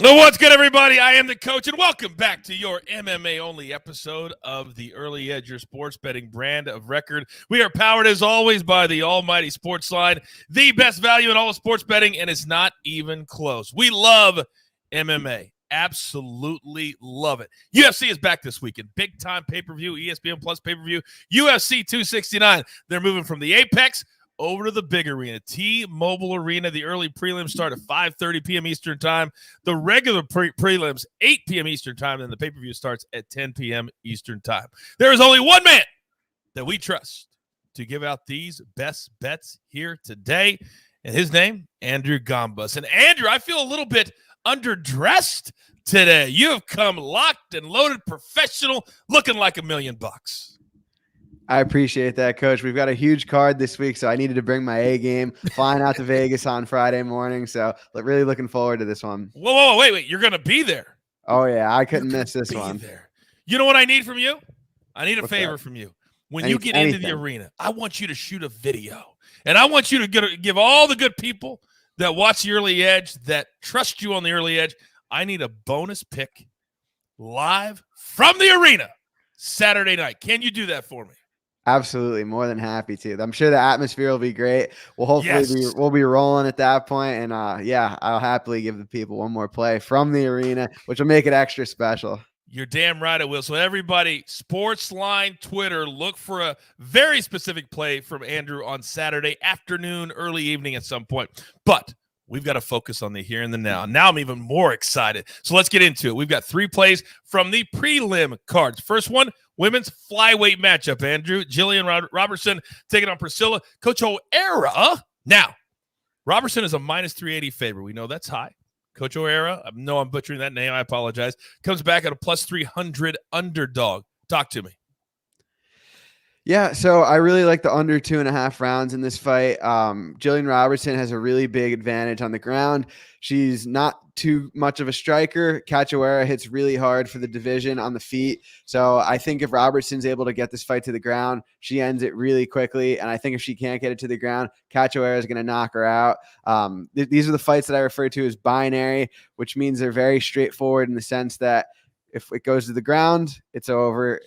Well, what's good, everybody? I am the coach, and welcome back to your MMA-only episode of the Early Edge, your sports betting brand of record. We are powered, as always, by the almighty SportsLine, the best value in all of sports betting, and it's not even close. We love MMA. Absolutely love it. UFC is back this weekend. Big-time pay-per-view, ESPN Plus pay-per-view, UFC 269. They're moving from the Apex over to the big arena, T-Mobile Arena. The early prelims start at 5:30 p.m. Eastern time. The regular prelims, 8 p.m. Eastern time, and the pay-per-view starts at 10 p.m. Eastern time. There is only one man that we trust to give out these best bets here today, and his name, Andrew Gombas. And Andrew, I feel a little bit underdressed today. You have come locked and loaded, professional, looking like $1 million. I appreciate that, Coach. We've got a huge card this week, so I needed to bring my A game. Flying out to Vegas on Friday morning, so really looking forward to this one. Whoa, wait. You're going to be there. Oh, yeah. I couldn't miss this one. There. You know what I need from you? I need a favor from you. When you get into the arena, I want you to shoot a video, and I want you to give all the good people that watch the Early Edge, that trust you on the Early Edge, I need a bonus pick live from the arena Saturday night. Can you do that for me? Absolutely, more than happy to. I'm sure the atmosphere will be great. We'll hopefully we'll be rolling at that point, and I'll happily give the people one more play from the arena, which will make it extra special. You're damn right it will. So everybody, SportsLine Twitter, look for a very specific play from Andrew on Saturday afternoon, early evening at some point. But we've got to focus on the here and the now. Now I'm even more excited. So let's get into it. We've got 3 plays from the prelim cards. First one, women's flyweight matchup, Andrew. Jillian Robertson taking on Priscilla Cachoeira. Now, Robertson is a minus 380 favorite. We know that's high. Cachoeira, I know I'm butchering that name. I apologize. Comes back at a plus 300 underdog. Talk to me. Yeah, so I really like the under 2.5 rounds in this fight. Jillian Robertson has a really big advantage on the ground. She's not too much of a striker. Cachoeira hits really hard for the division on the feet. So I think if Robertson's able to get this fight to the ground, she ends it really quickly. And I think if she can't get it to the ground, Cachoeira is going to knock her out. These are the fights that I refer to as binary, which means they're very straightforward in the sense that if it goes to the ground, it's over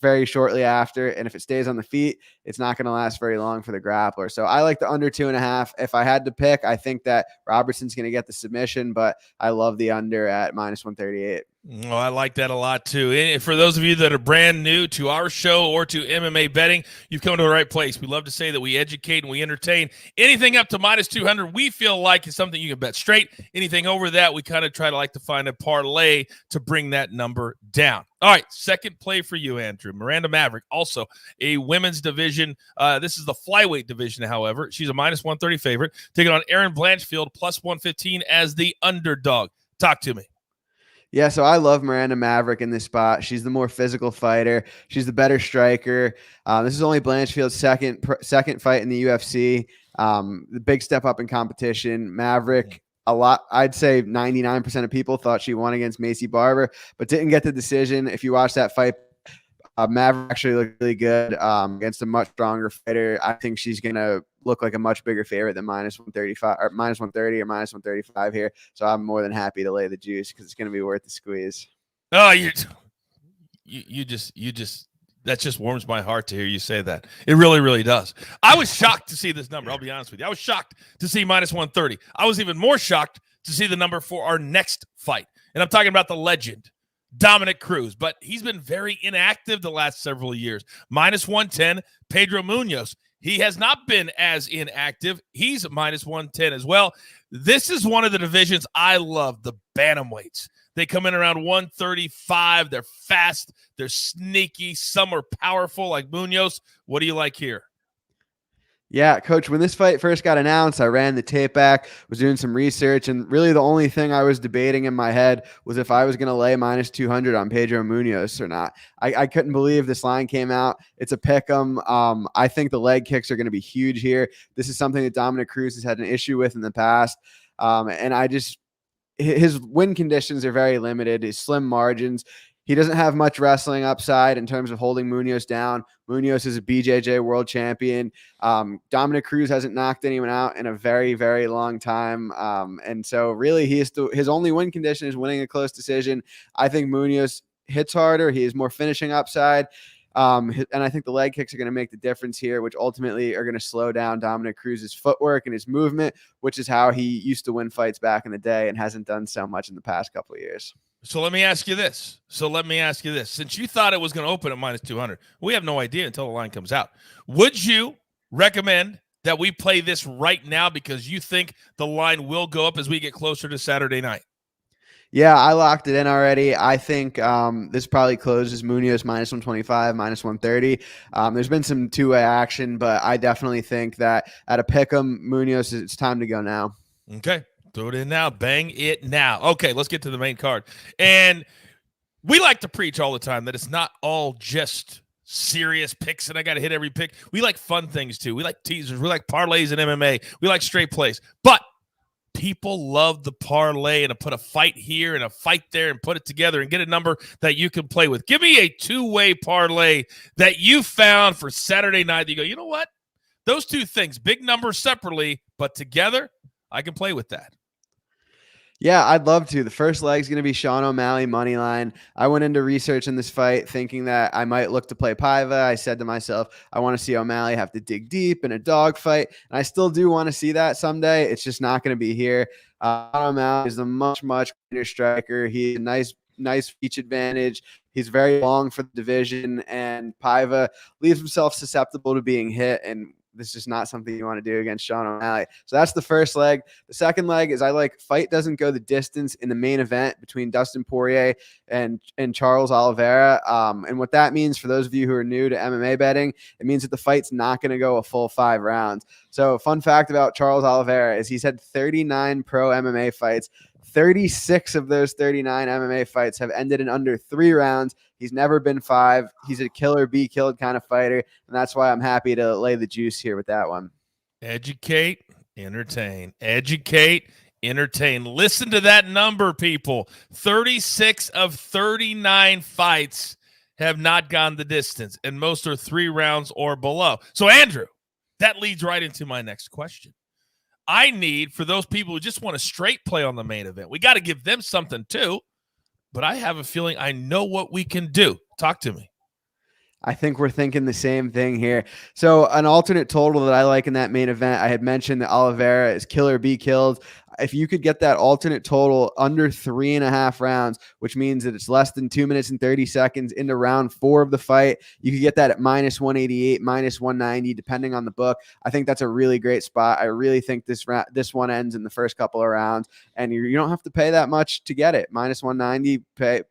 very shortly after, and if it stays on the feet, it's not going to last very long for the grappler. So I like the under 2.5. If I had to pick, I think that Robertson's going to get the submission, but I love the under at minus 138. Oh, I like that a lot, too. And for those of you that are brand new to our show or to MMA betting, you've come to the right place. We love to say that we educate and we entertain. Anything up to minus 200, we feel like is something you can bet straight. Anything over that, we kind of try to like to find a parlay to bring that number down. All right, second play for you, Andrew. Miranda Maverick, also a women's division. This is the flyweight division, however. She's a minus 130 favorite, taking on Erin Blanchfield, plus 115 as the underdog. Talk to me. Yeah, so I love Miranda Maverick in this spot. She's the more physical fighter. She's the better striker. This is only Blanchfield's second fight in the UFC. The big step up in competition. Maverick, I'd say 99% of people thought she won against Macy Barber, but didn't get the decision. If you watch that fight, Maverick actually looked really good against a much stronger fighter. I think she's going to look like a much bigger favorite than minus 135 or minus 130 or minus 135 here. So I'm more than happy to lay the juice because it's going to be worth the squeeze. Oh, you just that just warms my heart to hear you say that. It really, really does. I was shocked to see this number. I'll be honest with you. I was shocked to see minus 130. I was even more shocked to see the number for our next fight. And I'm talking about the legend, Dominic Cruz, but he's been very inactive the last several years. Minus 110, Pedro Munoz. He has not been as inactive. He's minus 110 as well. This is one of the divisions I love, the bantamweights. They come in around 135. They're fast. They're sneaky. Some are powerful like Munoz. What do you like here? Yeah, Coach, when this fight first got announced, I ran the tape back, was doing some research, and really the only thing I was debating in my head was if I was going to lay minus 200 on Pedro Munoz or not. I couldn't believe this line came out. It's a pick 'em. I think the leg kicks are going to be huge here. This is something that Dominic Cruz has had an issue with in the past, and his win conditions are very limited, his slim margins. He doesn't have much wrestling upside in terms of holding Munoz down. Munoz is a BJJ world champion. Dominic Cruz hasn't knocked anyone out in a very, very long time. And so really his only win condition is winning a close decision. I think Munoz hits harder. He has more finishing upside. And I think the leg kicks are going to make the difference here, which ultimately are going to slow down Dominic Cruz's footwork and his movement, which is how he used to win fights back in the day and hasn't done so much in the past couple of years. So let me ask you this. Since you thought it was going to open at minus 200, we have no idea until the line comes out. Would you recommend that we play this right now because you think the line will go up as we get closer to Saturday night? Yeah, I locked it in already. I think this probably closes Munoz minus 125, minus 130. There's been some two-way action, but I definitely think that at a pick'em, Munoz, it's time to go now. Okay. Throw it in now. Bang it now. Okay, let's get to the main card. And we like to preach all the time that it's not all just serious picks and I got to hit every pick. We like fun things too. We like teasers. We like parlays and MMA. We like straight plays. But people love the parlay and to put a fight here and a fight there and put it together and get a number that you can play with. Give me a two-way parlay that you found for Saturday night that you go, you know what? Those two things, big numbers separately, but together, I can play with that. Yeah, I'd love to. The first leg is going to be Sean O'Malley money line. I went into research in this fight thinking that I might look to play Paiva. I said to myself, I want to see O'Malley have to dig deep in a dog fight. And I still do want to see that someday. It's just not going to be here. O'Malley is a much, much greater striker. He has a nice reach advantage. He's very long for the division. And Paiva leaves himself susceptible to being hit. And this is not something you want to do against Sean O'Malley. So that's the first leg. The second leg is I like fight doesn't go the distance in the main event between Dustin Poirier and Charles Oliveira. And what that means for those of you who are new to MMA betting, it means that the fight's not going to go a full 5 rounds. So fun fact about Charles Oliveira is he's had 39 pro MMA fights. 36 of those 39 MMA fights have ended in under 3 rounds. He's never been 5. He's a kill or be killed kind of fighter, and that's why I'm happy to lay the juice here with that one. Educate, entertain. Educate, entertain. Listen to that number, people. 36 of 39 fights have not gone the distance, and most are 3 rounds or below. So, Andrew, that leads right into my next question. I need, for those people who just want a straight play on the main event, we got to give them something too. But I have a feeling I know what we can do. Talk to me. I think we're thinking the same thing here. So an alternate total that I like in that main event, I had mentioned that Oliveira is kill or be killed. If you could get that alternate total under 3.5 rounds, which means that it's less than 2 minutes and 30 seconds into round 4 of the fight, you could get that at minus 188, minus 190, depending on the book. I think that's a really great spot. I really think this one ends in the first couple of rounds, and you don't have to pay that much to get it. Minus 190,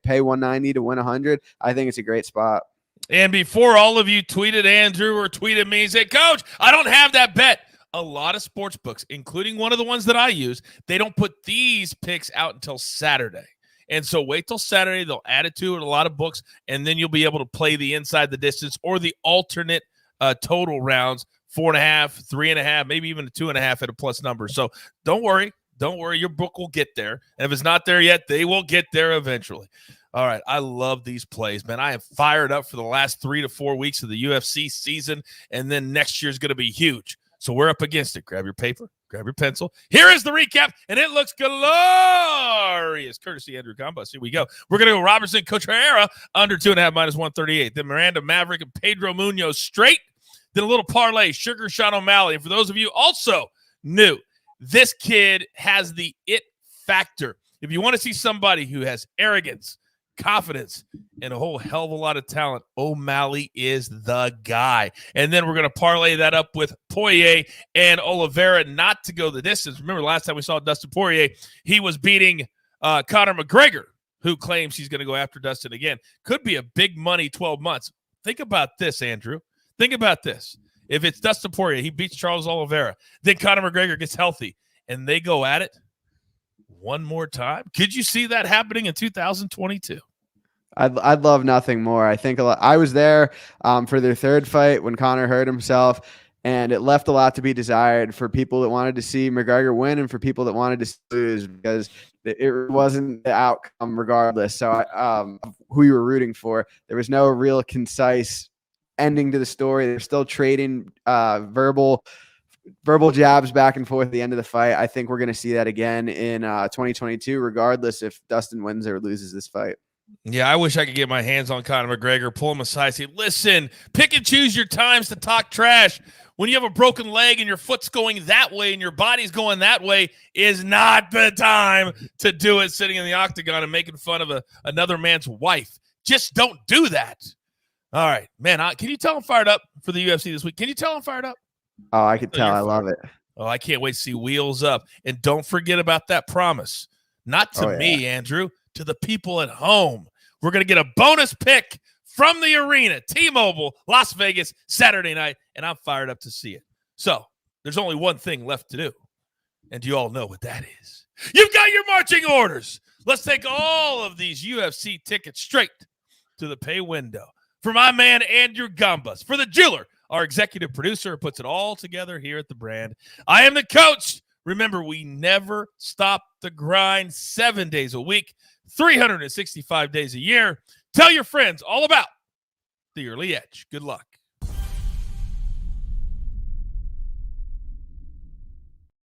pay 190 to win 100. I think it's a great spot. And before all of you tweeted Andrew or tweeted me and said, Coach, I don't have that bet. A lot of sports books, including one of the ones that I use, they don't put these picks out until Saturday. And so wait till Saturday. They'll add it to it, a lot of books, and then you'll be able to play the inside the distance or the alternate total rounds, 4.5, 3.5, maybe even a 2.5 at a plus number. So don't worry. Don't worry. Your book will get there. And if it's not there yet, they will get there eventually. All right, I love these plays, man. I am fired up for the last 3 to 4 weeks of the UFC season, and then next year is going to be huge. So we're up against it. Grab your paper, grab your pencil. Here is the recap, and it looks glorious. Courtesy Andrew Gombas. Here we go. We're going to go Robertson, Coachman, under 2.5, minus 138. Then Miranda, Maverick, and Pedro Munoz straight. Then a little parlay, Sugar Sean O'Malley. And for those of you also new, this kid has the it factor. If you want to see somebody who has arrogance, confidence, and a whole hell of a lot of talent, O'Malley is the guy. And then we're going to parlay that up with Poirier and Oliveira not to go the distance. Remember last time we saw Dustin Poirier, he was beating Conor McGregor, who claims he's going to go after Dustin again. Could be a big money 12 months. Think about this, Andrew. Think about this. If it's Dustin Poirier, he beats Charles Oliveira, then Conor McGregor gets healthy, and they go at it one more time. Could you see that happening in 2022? I'd love nothing more. I think I was there for their third fight when Conor hurt himself. And it left a lot to be desired for people that wanted to see McGregor win and for people that wanted to lose, because it wasn't the outcome regardless. So who you were rooting for, there was no real concise ending to the story. They're still trading verbal jabs back and forth at the end of the fight. I think we're going to see that again in 2022, regardless if Dustin wins or loses this fight. Yeah, I wish I could get my hands on Conor McGregor, pull him aside, say, listen, pick and choose your times to talk trash. When you have a broken leg and your foot's going that way and your body's going that way, is not the time to do it sitting in the octagon and making fun of another man's wife. Just don't do that. All right, man, can you tell I'm fired up for the UFC this week? Can you tell I'm fired up? Oh, I can tell. I love it. Oh, I can't wait to see Wheels Up. And don't forget about that promise. Not to me, Andrew, to the people at home. We're going to get a bonus pick from the arena, T-Mobile, Las Vegas, Saturday night, and I'm fired up to see it. So there's only one thing left to do, and you all know what that is. You've got your marching orders. Let's take all of these UFC tickets straight to the pay window. For my man, Andrew Gombas, for the jeweler, our executive producer, who puts it all together here at the brand. I am the coach. Remember, we never stop the grind 7 days a week, 365 days a year. Tell your friends all about the Early Edge. Good luck.